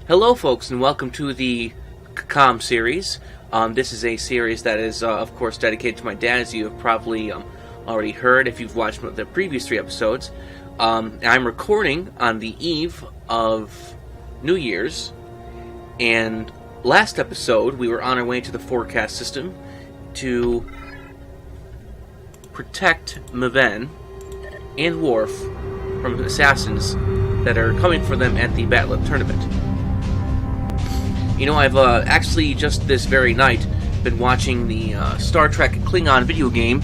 Hello folks, and welcome to the K'caM series. This is a series that is, of course, dedicated to my dad, as you have probably already heard if you've watched the previous 3 episodes. I'm recording on the eve of New Year's, and last episode we were on our way to the forecast system to protect Maven and Worf from assassins that are coming for them at the Battle Tournament. You know, I've actually just this very night been watching the Star Trek Klingon video game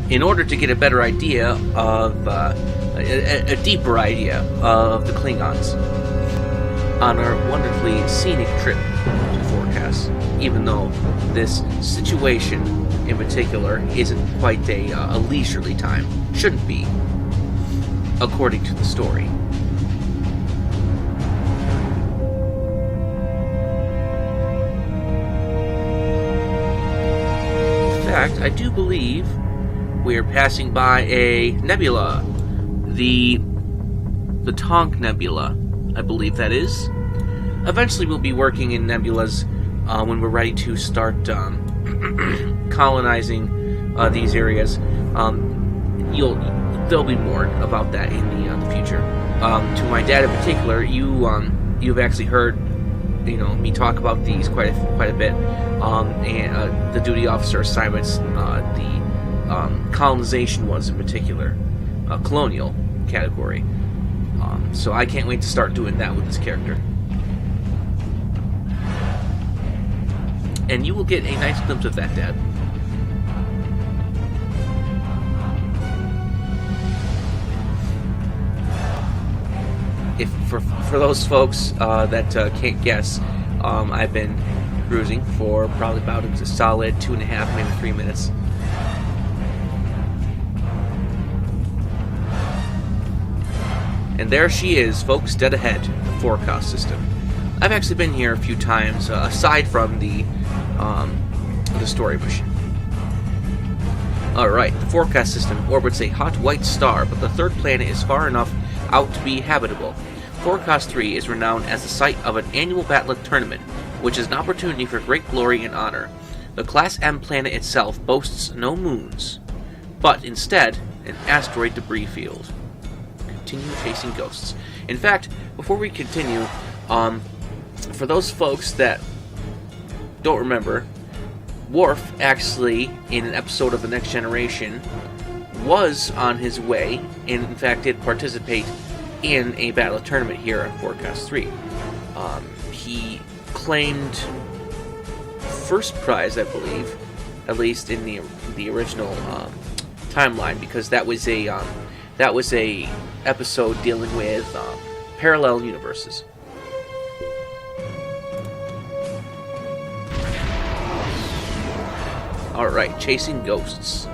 in order to get a better idea of, a deeper idea of the Klingons on our wonderfully scenic trip to forecast, even though this situation in particular isn't quite a leisurely time. Shouldn't be, according to the story. In fact, I do believe we are passing by a nebula, the Tonk Nebula, I believe that is. Eventually we'll be working in nebulas when we're ready to start colonizing these areas. There'll be more about that in the future. To my dad in particular, you've actually heard me talk about these quite a bit, and the duty officer assignments, the colonization ones in particular, colonial category. So I can't wait to start doing that with this character. And you will get a nice glimpse of that, Dad. If for those folks that can't guess, I've been cruising for probably about a solid 2.5, maybe 3 minutes. And there she is, folks, dead ahead, the forecast system. I've actually been here a few times, aside from the story mission. Alright, the forecast system orbits a hot white star, but the third planet is far enough out to be habitable. Forecast 3 is renowned as the site of an annual battle tournament, which is an opportunity for great glory and honor. The Class M planet itself boasts no moons, but instead an asteroid debris field. Continue chasing ghosts. In fact, before we continue, for those folks that don't remember, Worf actually, in an episode of The Next Generation, was on his way, and in fact did participate in a battle tournament here on Forecast 3. He claimed first prize, I believe, at least in the original timeline, because that was a episode dealing with parallel universes. Alright, chasing ghosts.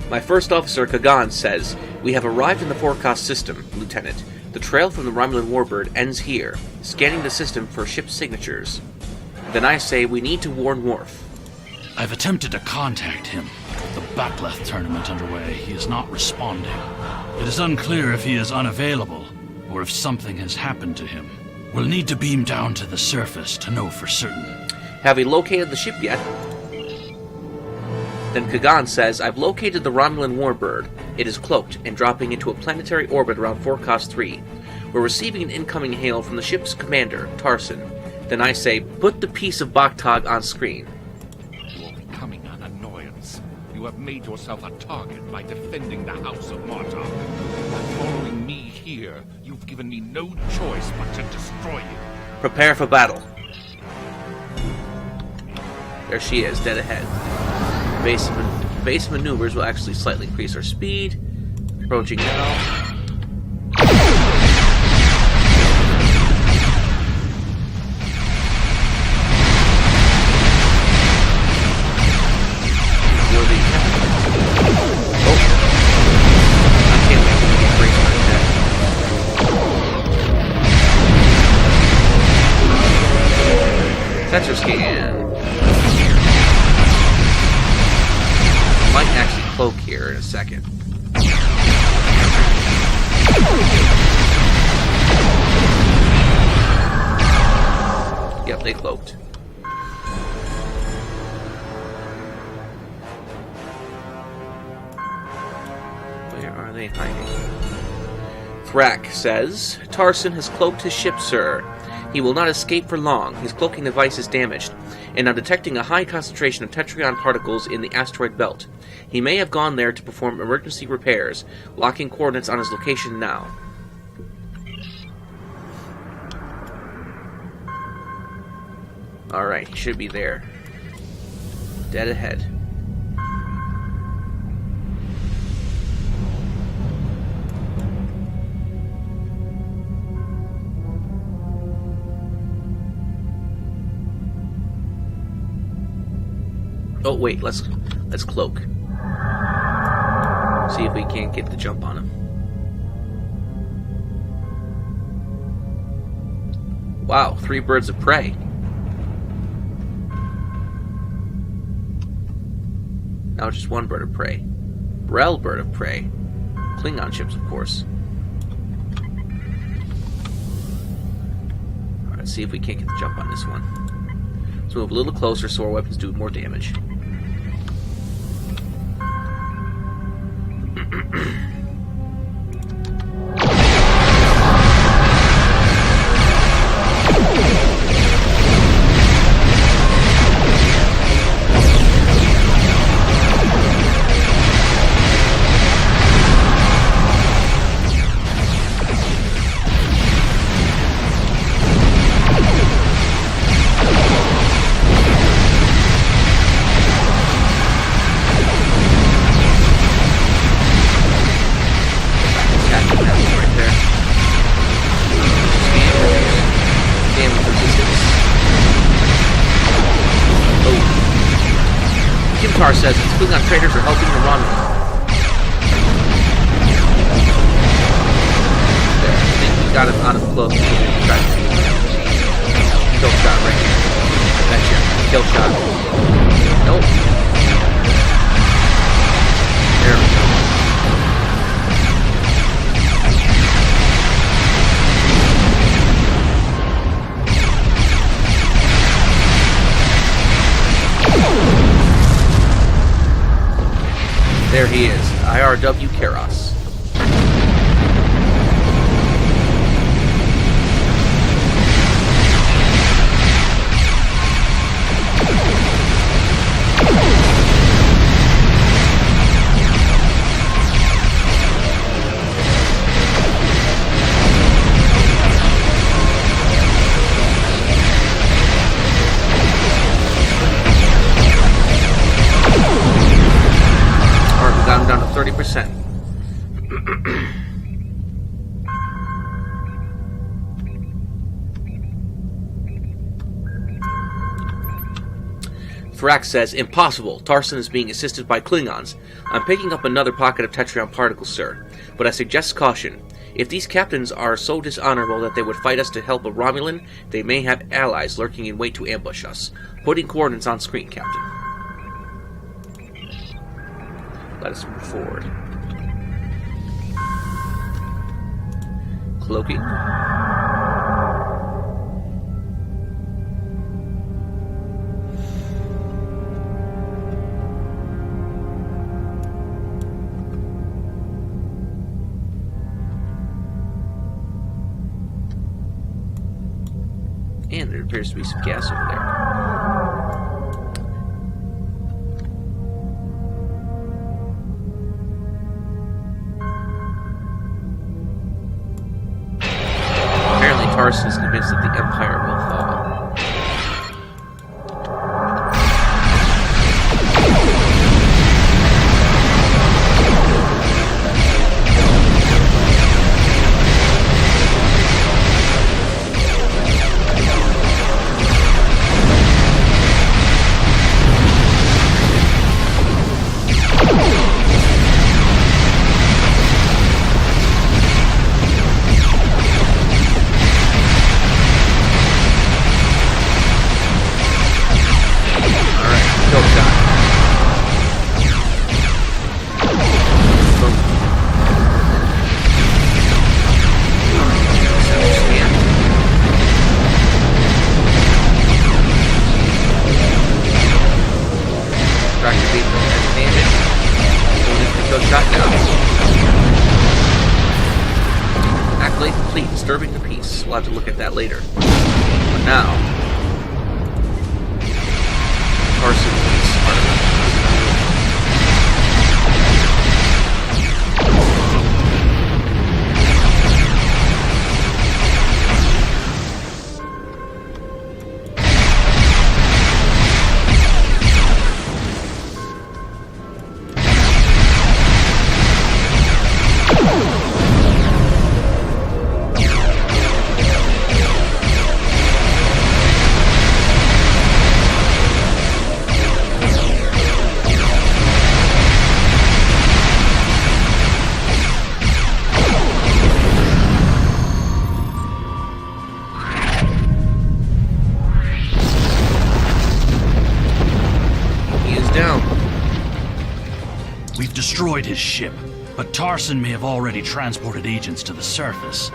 My first officer, K'caM, says, "We have arrived in the forecast system, Lieutenant. The trail from the Romulan warbird ends here, scanning the system for ship signatures. Then I say we need to warn Worf." I've attempted to contact him. The Bat'leth tournament underway. He is not responding. It is unclear if he is unavailable, or if something has happened to him. We'll need to beam down to the surface to know for certain. "Have you located the ship yet?" Then K'caM says, "I've located the Romulan warbird. It is cloaked and dropping into a planetary orbit around Forecast 3. We're receiving an incoming hail from the ship's commander, Tarson." Then I say, "Put the piece of Baktog on screen." "You are becoming an annoyance. You have made yourself a target by defending the House of Martok. By following me here, you've given me no choice but to destroy you." "Prepare for battle." There she is, dead ahead. Base maneuvers will actually slightly increase our speed. Approaching now. Sector scan. Might actually cloak here in a second. cloaked. Where are they hiding? Thrak says, Tarson has cloaked his ship, sir. He will not escape for long. His cloaking device is damaged, and I'm detecting a high concentration of tetrion particles in the asteroid belt. He may have gone there to perform emergency repairs, locking coordinates on his location now. Alright, he should be there. Dead ahead. Oh wait, let's cloak. See if we can't get the jump on him. Wow, 3 birds of prey. Now just 1 bird of prey. Rel bird of prey. Klingon ships, of course. Alright, let's see if we can't get the jump on this one. Let's move a little closer so our weapons do more damage. Says its Klingon traders are helping the Romulan. There, I think we got him out of close. Kill shot right here. Betcha. Kill shot. Nope. There we go. There he is, IRW Qo'onos. Down to 30%. Thrak says, impossible. Tarson is being assisted by Klingons. I'm picking up another pocket of tetrion particles, sir. But I suggest caution. If these captains are so dishonorable that they would fight us to help a Romulan, they may have allies lurking in wait to ambush us. Putting coordinates on screen, Captain. Let us move forward. Cloaking. And there appears to be some gas over there. Tarson is convinced that the Empire will fall. complete, disturbing the peace. We'll have to look at that later. But now, Carson is Sparta. We've destroyed his ship, but Tarson may have already transported agents to the surface.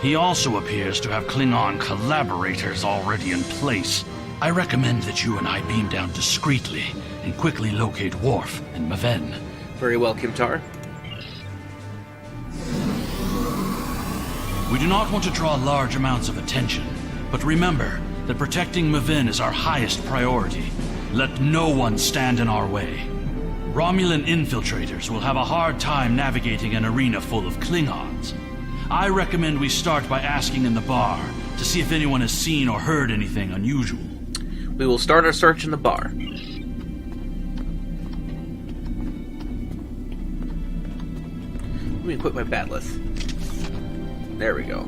He also appears to have Klingon collaborators already in place. I recommend that you and I beam down discreetly and quickly locate Worf and Maven. Very well, Kimtar. We do not want to draw large amounts of attention, but remember that protecting Maven is our highest priority. Let no one stand in our way. Romulan infiltrators will have a hard time navigating an arena full of Klingons. I recommend we start by asking in the bar to see if anyone has seen or heard anything unusual. We will start our search in the bar. Let me equip my bat'leth. There we go.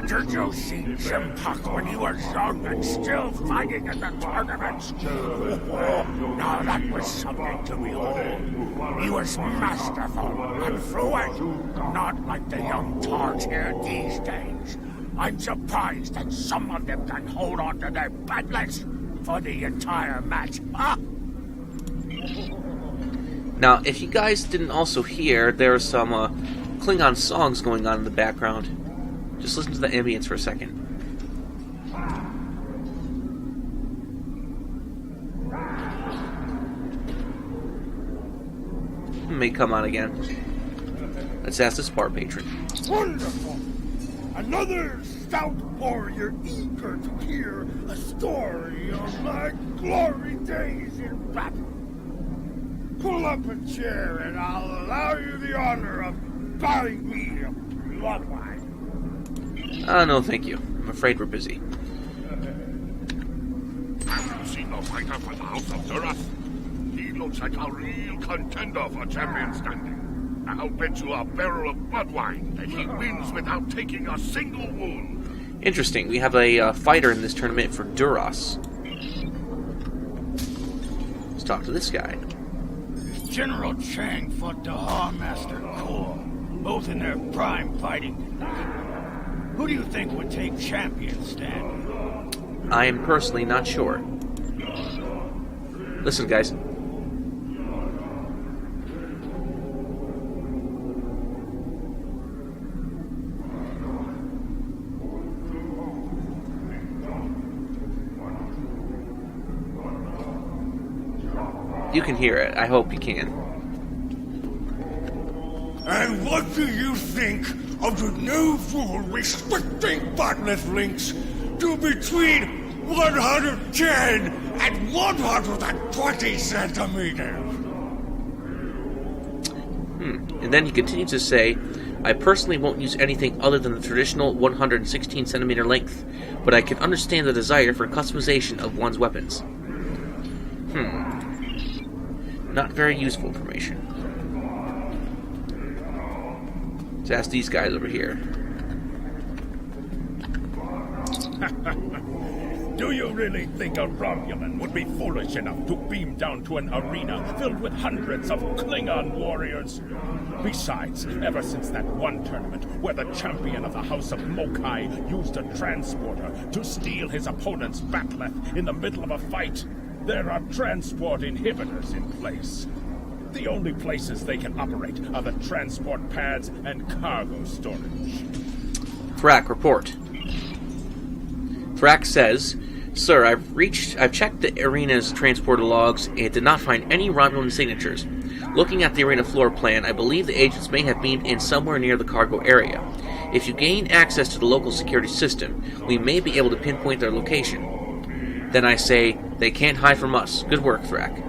Did you see Chimpak when he was young and still fighting in the tournaments? Now that was something to behold. He was masterful and fluent, not like the young tarts here these days. I'm surprised that some of them can hold on to their bat'leths for the entire match. Now, if you guys didn't also hear, there are some Klingon songs going on in the background. Just listen to the ambience for a second. May come on again. Let's ask this bar patron. Wonderful! Another stout warrior eager to hear a story of my glory days in battle. Pull up a chair and I'll allow you the honor of buying me a bloodline. No thank you. I'm afraid we're busy. Have you seen the fighter for the House of Duras? He looks like a real contender for champion standing. I'll bet you a barrel of blood wine that he wins without taking a single wound. Interesting. We have a fighter in this tournament for Duras. Let's talk to this guy. General Chang fought the Master Qo'onos, both in their prime fighting condition. Who do you think would take champion standing? I am personally not sure. Listen, guys. You can hear it. I hope you can. And what do you think of the new rule restricting bat'leth links to between 110 and 120 centimeters? And then he continues to say, I personally won't use anything other than the traditional 116 centimeter length, but I can understand the desire for customization of one's weapons. Not very useful information. Let's ask these guys over here. Do you really think a Romulan would be foolish enough to beam down to an arena filled with hundreds of Klingon warriors? Besides, ever since that one tournament where the champion of the House of Mokai used a transporter to steal his opponent's bat'leth in the middle of a fight, there are transport inhibitors in place. The only places they can operate are the transport pads and cargo storage. Thrak, report. Thrak says, Sir, I've checked the arena's transporter logs and did not find any Romulan signatures. Looking at the arena floor plan, I believe the agents may have beamed in somewhere near the cargo area. If you gain access to the local security system, we may be able to pinpoint their location. Then I say, they can't hide from us. Good work, Thrak.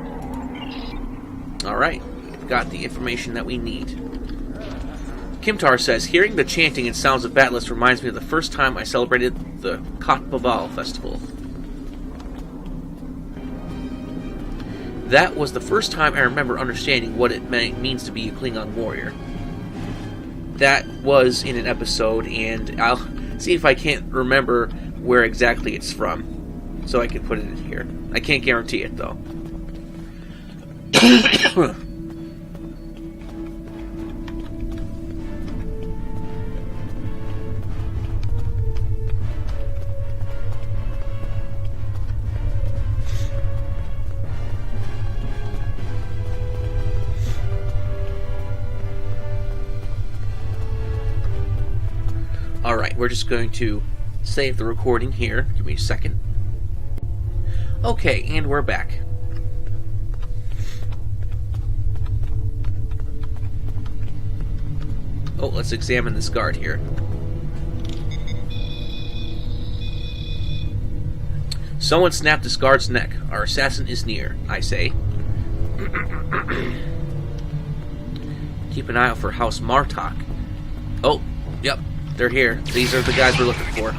Alright, we've got the information that we need. Kimtar says, hearing the chanting and sounds of Bat'leth reminds me of the first time I celebrated the Kotbaval festival. That was the first time I remember understanding what it means to be a Klingon warrior. That was in an episode, and I'll see if I can't remember where exactly it's from, so I can put it in here. I can't guarantee it, though. Alright, we're just going to save the recording here. Give me a second. Okay, and we're back. Oh, let's examine this guard here. Someone snapped this guard's neck. Our assassin is near, I say. Keep an eye out for House Martok. Oh, yep. They're here. These are the guys we're looking for.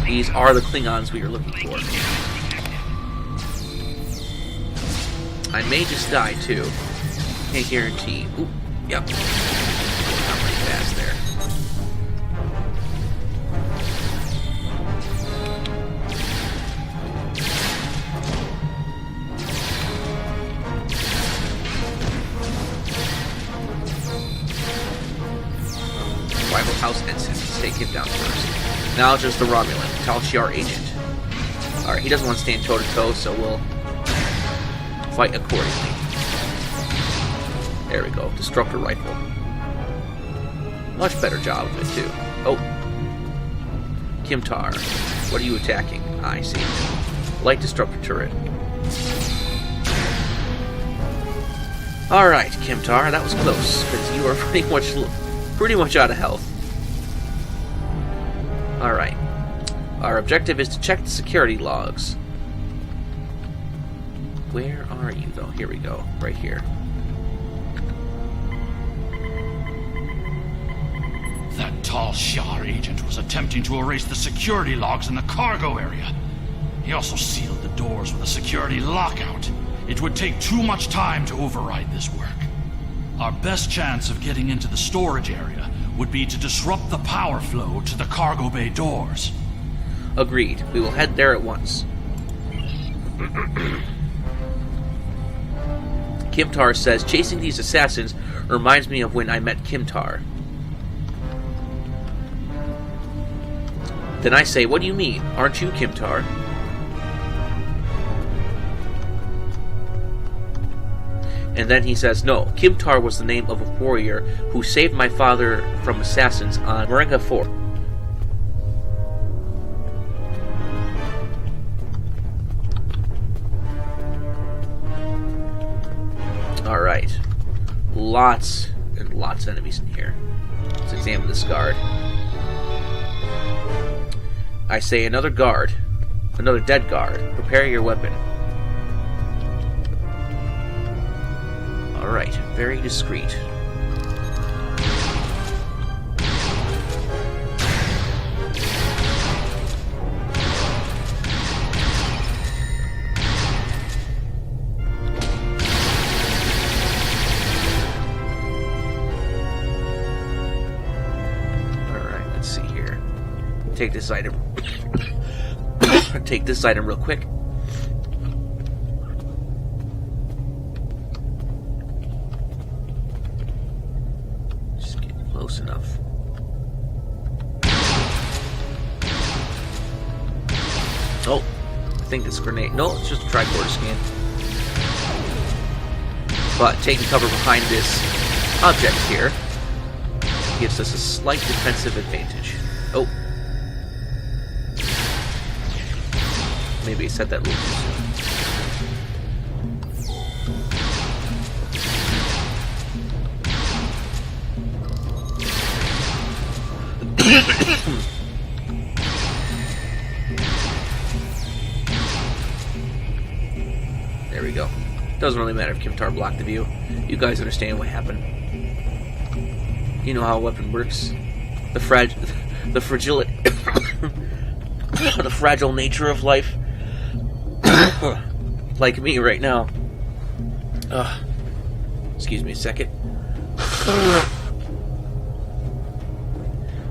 These are the Klingons we are looking for. I may just die, too. Can't guarantee. Ooh, yep. Not pretty fast there. Rival House Ensign. Let's take him down first. Now just the Romulan, Tal Shiar agent. Alright, he doesn't want to stand toe-to-toe, so we'll fight accordingly. There we go. Disruptor rifle. Much better job of it, too. Oh. Kimtar. What are you attacking? I see. Light disruptor turret. Alright, Kimtar, that was close, because you are pretty much out of health. Alright. Our objective is to check the security logs. Where are you, though? Here we go. Right here. That Tal Shiar agent was attempting to erase the security logs in the cargo area. He also sealed the doors with a security lockout. It would take too much time to override this work. Our best chance of getting into the storage area would be to disrupt the power flow to the cargo bay doors. Agreed. We will head there at once. Kimtar says, chasing these assassins reminds me of when I met Kimtar. Then I say, what do you mean? Aren't you Kimtar? And then he says, no, Kimtar was the name of a warrior who saved my father from assassins on Moringa 4. Alright. Lots and lots of enemies in here. Let's examine this guard. I say, another guard. Another dead guard. Prepare your weapon. Alright, very discreet. Alright, let's see here. Take this item. Take this item real quick. Enough. Oh, I think it's a grenade. No, it's just a tricorder scan. But taking cover behind this object here gives us a slight defensive advantage. Oh, Maybe I said that a little too soon. There we go. Doesn't really matter if Kimtar blocked the view. You guys understand what happened. You know how a weapon works. The fragile the fragile nature of life. Like me right now. Excuse me a second.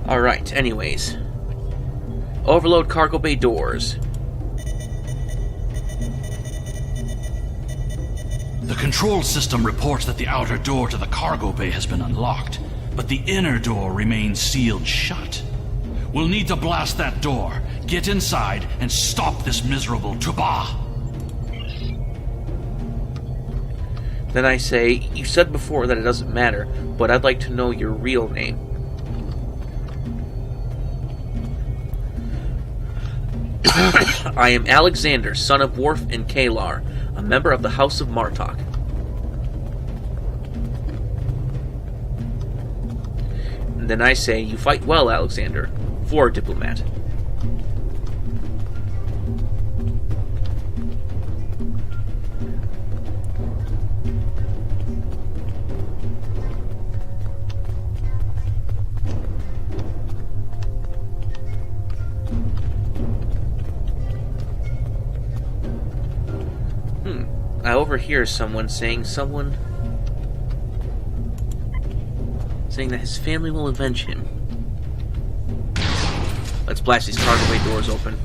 Alright, anyways. Overload cargo bay doors. The control system reports that the outer door to the cargo bay has been unlocked, but the inner door remains sealed shut. We'll need to blast that door, get inside, and stop this miserable Tuba. Then I say, you said before that it doesn't matter, but I'd like to know your real name. I am Alexander, son of Worf and Kalar, a member of the House of Martok. And then I say, you fight well, Alexander. For a diplomat. I overhear someone saying that his family will avenge him. Let's blast these cargo bay doors open.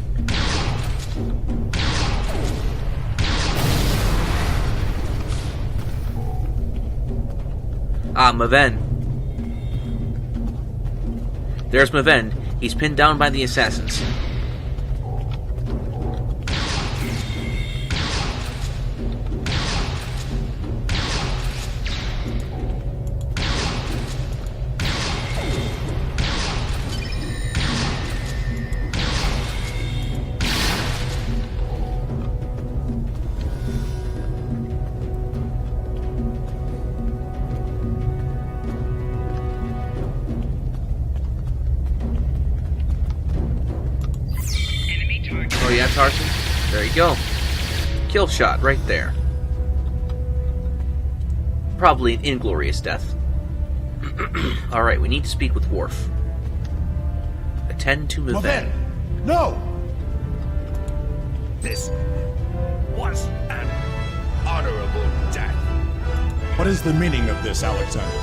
Ah, Maven. There's Maven. He's pinned down by the assassins. Oh yeah, Tarzan? There you go. Kill shot right there. Probably an inglorious death. Alright, we need to speak with Worf. Attend to Maven. No! This was an honorable death. What is the meaning of this, Alexander?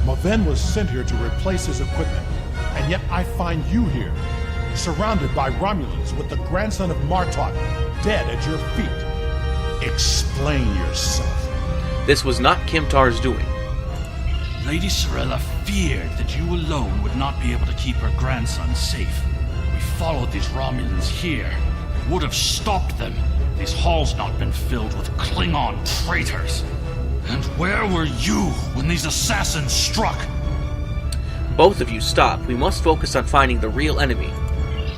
Maven was sent here to replace his equipment, and yet I find you here, surrounded by Romulans with the grandson of Martok dead at your feet. Explain yourself. This was not Kimtar's doing. Lady Sorella feared that you alone would not be able to keep her grandson safe. We followed these Romulans here. It would have stopped them. These halls not been filled with Klingon traitors. And where were you when these assassins struck? Both of you stop. We must focus on finding the real enemy.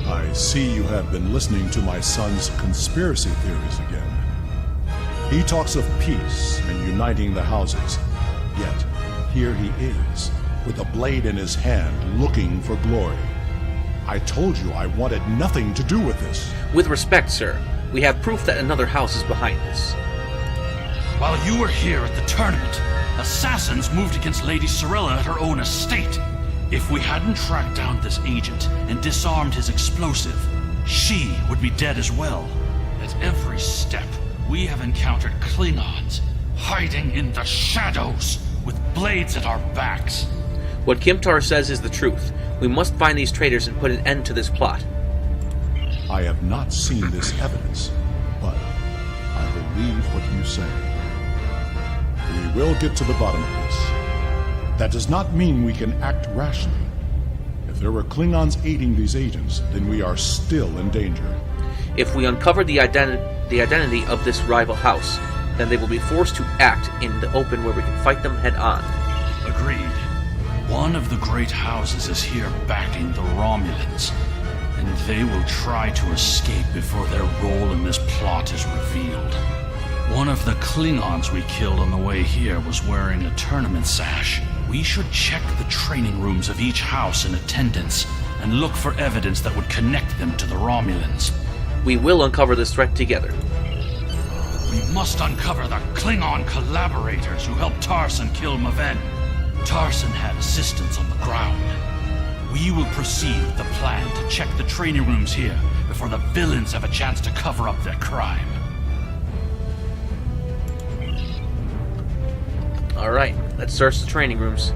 I see you have been listening to my son's conspiracy theories again. He talks of peace and uniting the houses, yet here he is, with a blade in his hand, looking for glory. I told you I wanted nothing to do with this. With respect, sir, we have proof that another house is behind this. While you were here at the tournament, assassins moved against Lady Sorella at her own estate. If we hadn't tracked down this agent and disarmed his explosive, she would be dead as well. At every step, we have encountered Klingons, hiding in the shadows, with blades at our backs. What Kimtar says is the truth. We must find these traitors and put an end to this plot. I have not seen this evidence, but I believe what you say. We will get to the bottom of this. That does not mean we can act rashly. If there were Klingons aiding these agents, then we are still in danger. If we uncover the identity of this rival house, then they will be forced to act in the open where we can fight them head on. Agreed. One of the great houses is here backing the Romulans, and They will try to escape before their role in this plot is revealed. One of the Klingons we killed on the way here was wearing a tournament sash. We should check the training rooms of each house in attendance and look for evidence that would connect them to the Romulans. We will uncover this threat together. We must uncover the Klingon collaborators who helped Tarson kill Maven. Tarson had assistants on the ground. We will proceed with the plan to check the training rooms here before the villains have a chance to cover up their crime. Alright, let's search the training rooms.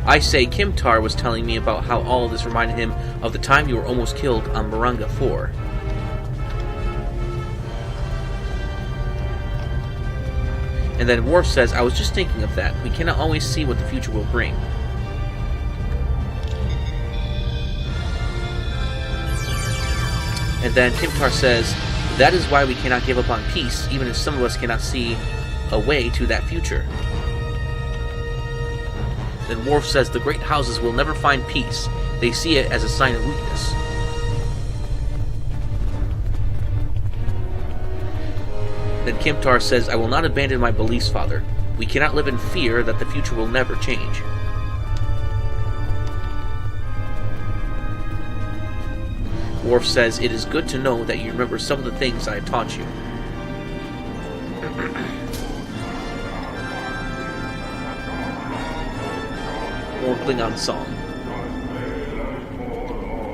I say Kimtar was telling me about how all of this reminded him of the time you were almost killed on Maranga 4. And then Worf says, I was just thinking of that. We cannot always see what the future will bring. And then Kimtar says, that is why we cannot give up on peace, even if some of us cannot see a way to that future. Then Worf says, the great houses will never find peace. They see it as a sign of weakness. Then Kimtar says, I will not abandon my beliefs, Father. We cannot live in fear that the future will never change. Worf says, it is good to know that you remember some of the things I have taught you. More Klingon song.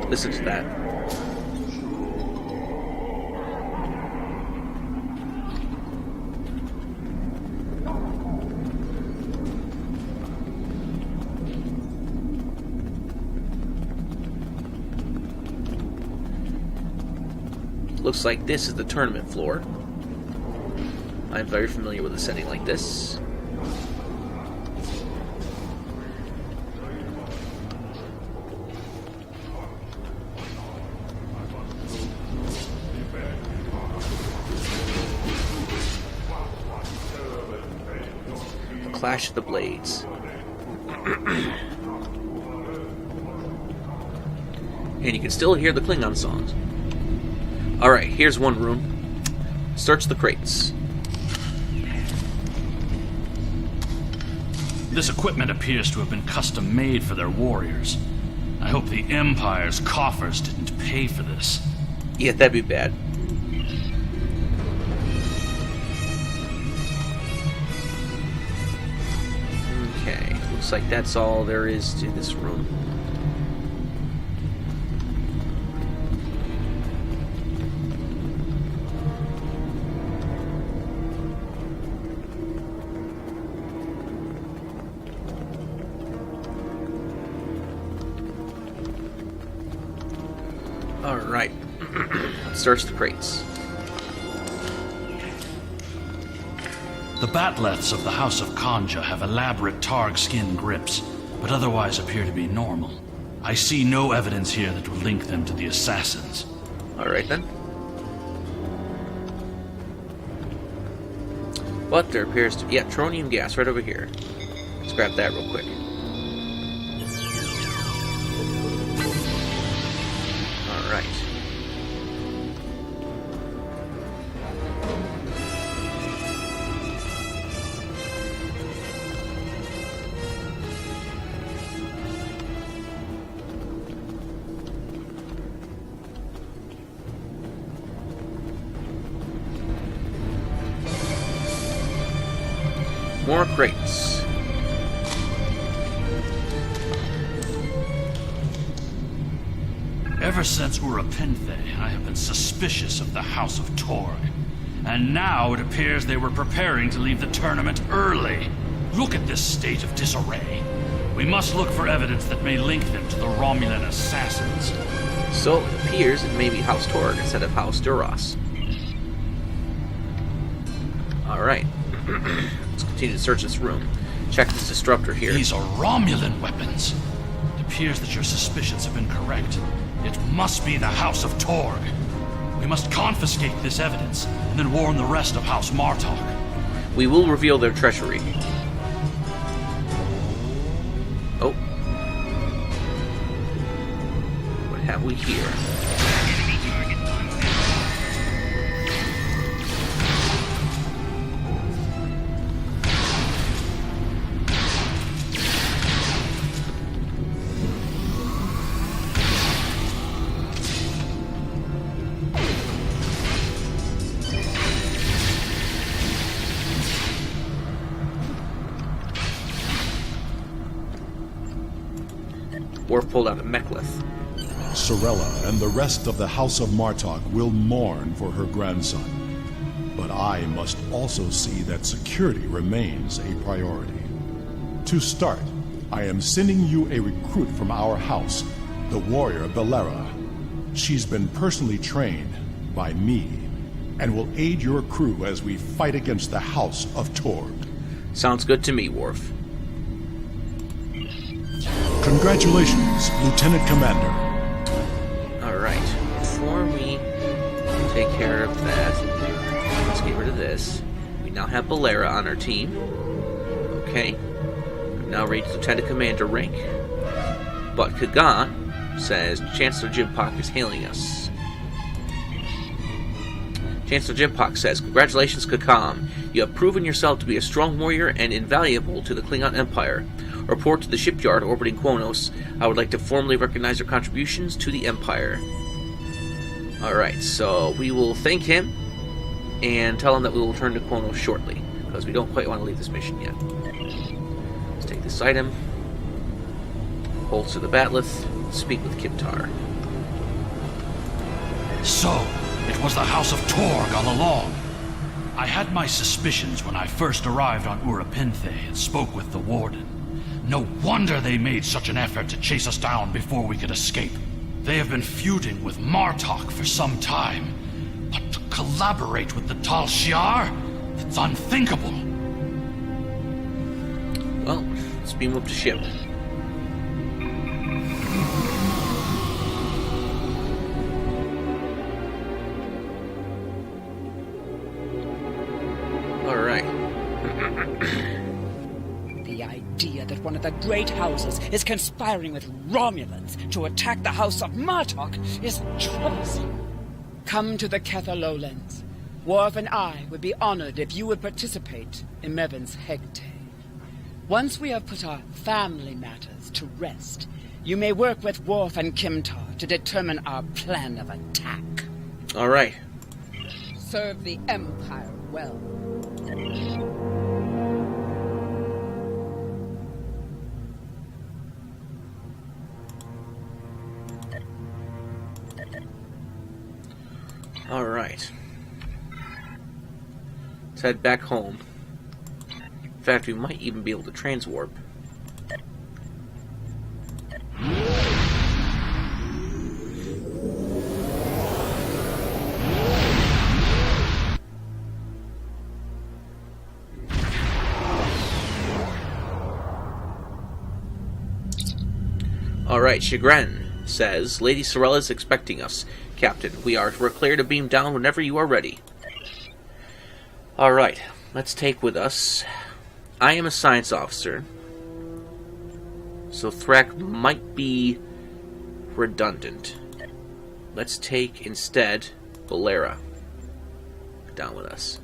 Listen to that. Looks like this is the tournament floor. I'm very familiar with a setting like this. Clash of the Blades. And you can still hear the Klingon songs. Alright, here's one room. Search the crates. This equipment appears to have been custom made for their warriors. I hope the Empire's coffers didn't pay for this. Yeah, that'd be bad. Okay, looks like that's all there is to this room. Alright, let's search the crates. The batleths of the House of Kanja have elaborate targ skin grips, but otherwise appear to be normal. I see no evidence here that would link them to the assassins. Alright then. But there appears to be, yeah, tronium gas right over here. Let's grab that real quick. Alright. More crates. Ever since Urapinthe, I have been suspicious of the House of Torg. And now it appears they were preparing to leave the tournament early. Look at this state of disarray. We must look for evidence that may link them to the Romulan assassins. So it appears it may be House Torg instead of House Duras. Alright. Let's continue to search this room. Check this disruptor here. These are Romulan weapons. It appears that your suspicions have been correct. It must be the House of Torg. We must confiscate this evidence, and then warn the rest of House Martok. We will reveal their treachery. Oh. What have we here? Worf pulled out a mek'leth. Sorella and the rest of the House of Martok will mourn for her grandson. But I must also see that security remains a priority. To start, I am sending you a recruit from our house, the warrior Belera. She's been personally trained by me and will aid your crew as we fight against the House of Torg. Sounds good to me, Worf. Congratulations, Lieutenant Commander. Alright, before we take care of that, let's get rid of this. We now have Belera on our team. Okay. We've now reached Lieutenant Commander rank. But K'caM says Chancellor Jimpak is hailing us. Chancellor Jimpak says, "Congratulations, K'caM. You have proven yourself to be a strong warrior and invaluable to the Klingon Empire. Report to the shipyard orbiting Qo'onos. I would like to formally recognize your contributions to the Empire." Alright, so we will thank him and tell him that we will return to Qo'onos shortly, because we don't quite want to leave this mission yet. Let's take this item, holster the batleth, speak with Kimtar. So, it was the House of Torg all along. I had my suspicions when I first arrived on Urapinthe and spoke with the Warden. No wonder they made such an effort to chase us down before we could escape. They have been feuding with Martok for some time, but to collaborate with the Tal Shiar? It's unthinkable. Well, let's beam up to ship. Alright. The idea that one of the great houses is conspiring with Romulans to attack the House of Martok is troublesome. Come to the Kether Lowlands. Worf and I would be honored if you would participate in Mevin's Hegte. Once we have put our family matters to rest, you may work with Worf and Kimtar to determine our plan of attack. Alright. Serve the Empire well. Alright. Let's head back home. In fact, we might even be able to transwarp. Alright, Chagrin says, Lady Sorella is expecting us. Captain, we're clear to beam down whenever you are ready. Alright, let's take with us... I am a science officer, so Thrak might be redundant. Let's take, instead, Belera down with us.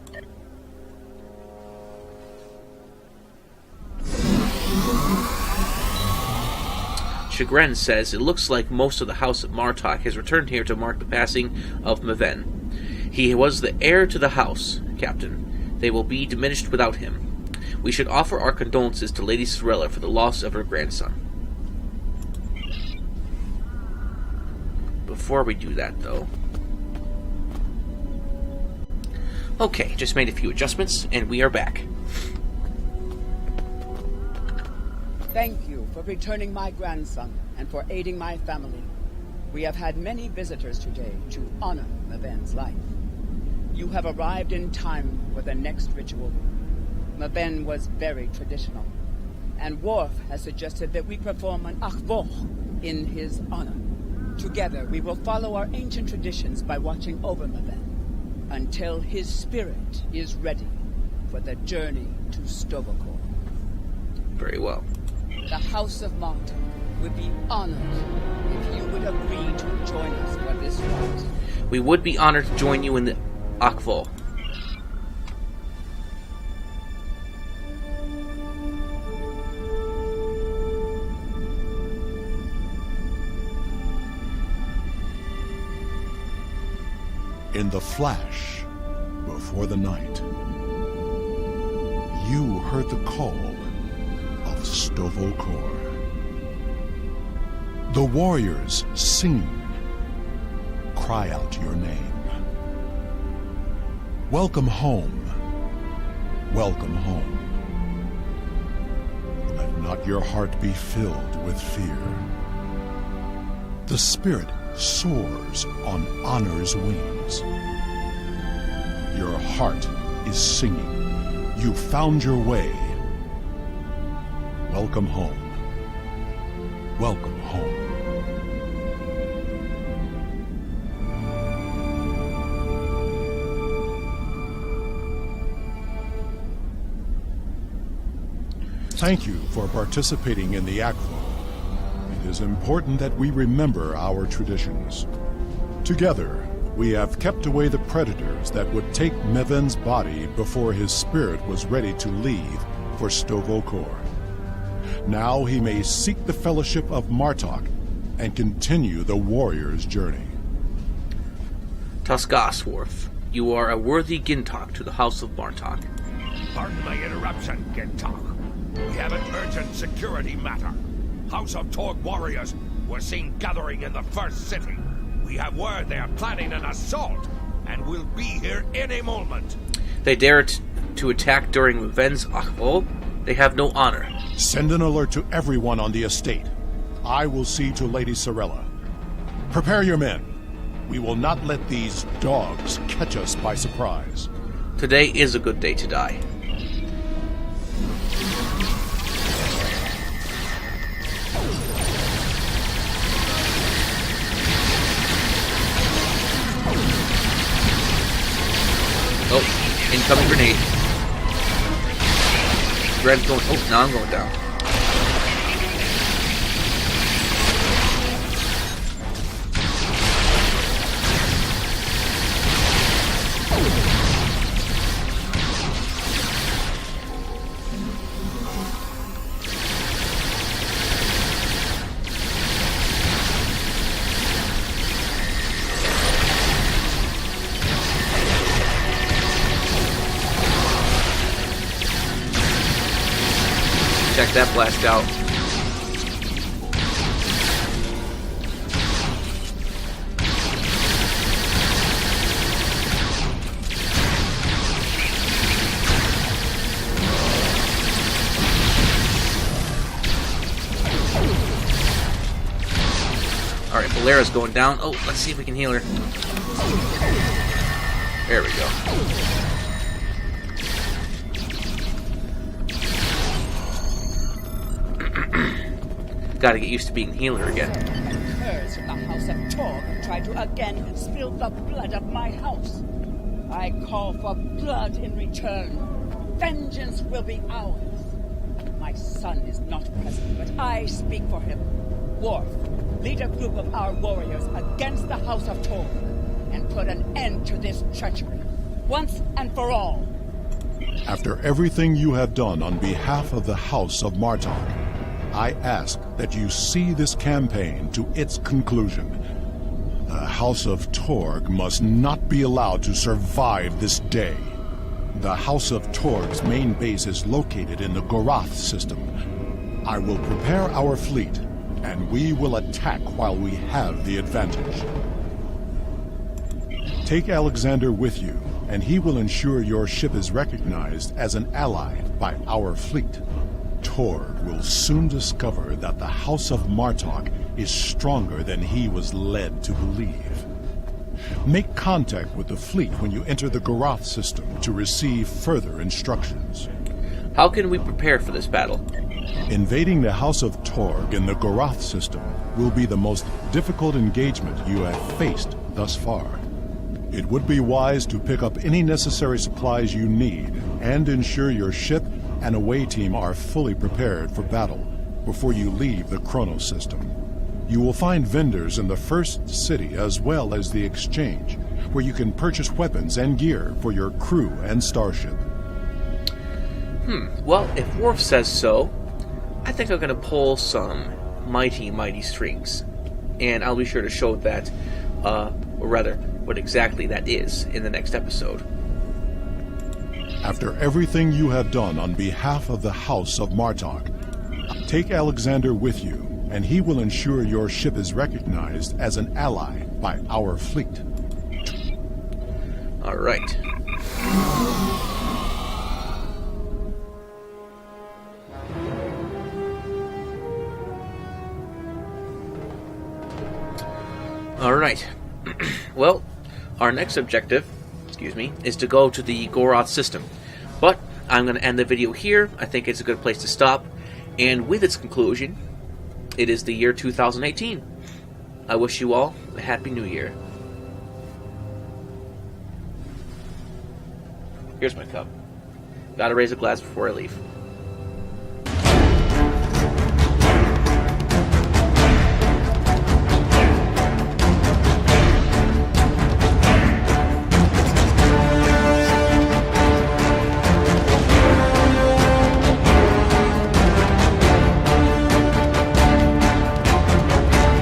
Chagrin says, it looks like most of the House of Martok has returned here to mark the passing of Maven. He was the heir to the house, Captain. They will be diminished without him. We should offer our condolences to Lady Sorella for the loss of her grandson. Before we do that, though... Okay, just made a few adjustments, and we are back. Thank you for returning my grandson and for aiding my family. We have had many visitors today to honor Maven's life. You have arrived in time for the next ritual. Maven was very traditional, and Worf has suggested that we perform an akvoch in his honor. Together, we will follow our ancient traditions by watching over Maven until his spirit is ready for the journey to Stovokor. Very well. The House of Martok would be honored if you would agree to join us for this rite. We would be honored to join you in the akvoch. In the flash, before the night, you heard the call of Stovokor. The warriors sing. Cry out your name. Welcome home. Welcome home. Let not your heart be filled with fear. The spirit soars on honor's wings. Your heart is singing. You found your way. Welcome home. Welcome home. Thank you for participating in the act flow. It is important that we remember our traditions. Together, we have kept away the predators that would take Meven's body before his spirit was ready to leave for Stovokor. Now he may seek the fellowship of Martok and continue the warrior's journey. Tuskosworth, you are a worthy Gintok to the House of Martok. Pardon my interruption, Gintok. We have an urgent security matter. House of Torg warriors were seen gathering in the first city. We have word they are planning an assault, and will be here any moment. They dare to attack during Meven's Akvo. They have no honor. Send an alert to everyone on the estate. I will see to Lady Sorella. Prepare your men. We will not let these dogs catch us by surprise. Today is a good day to die. Oh, incoming grenade. Gren's going. Oh, now I'm going down. Check that blast out. Alright, Valera's going down. Oh, let's see if we can heal her. There we go. Gotta get used to being healer again. Curs from the House of Torg have tried to again spill the blood of my house. I call for blood in return. Vengeance will be ours. My son is not present, but I speak for him. Worf, lead a group of our warriors against the House of Torg and put an end to this treachery, once and for all. After everything you have done on behalf of the House of Martok, I ask that you see this campaign to its conclusion. The House of Torg must not be allowed to survive this day. The House of Torg's main base is located in the Gorath system. I will prepare our fleet, and we will attack while we have the advantage. Take Alexander with you, and he will ensure your ship is recognized as an ally by our fleet. Torg will soon discover that the House of Martok is stronger than he was led to believe. Make contact with the fleet when you enter the Gorath system to receive further instructions. How can we prepare for this battle? Invading the House of Torg in the Gorath system will be the most difficult engagement you have faced thus far. It would be wise to pick up any necessary supplies you need and ensure your ship and away team are fully prepared for battle before you leave the Qo'onos system. You will find vendors in the first city as well as the exchange, where you can purchase weapons and gear for your crew and starship. Well, if Worf says so, I think I'm going to pull some mighty strings. And I'll be sure to show that, or rather, what exactly that is in the next episode. After everything you have done on behalf of the House of Martok, take Alexander with you and he will ensure your ship is recognized as an ally by our fleet. All right. All right. Well, our next objective, is to go to the Qo'onos system. But I'm going to end the video here. I think it's a good place to stop. And with its conclusion, it is the year 2018. I wish you all a Happy New Year. Here's my cup. Gotta raise a glass before I leave.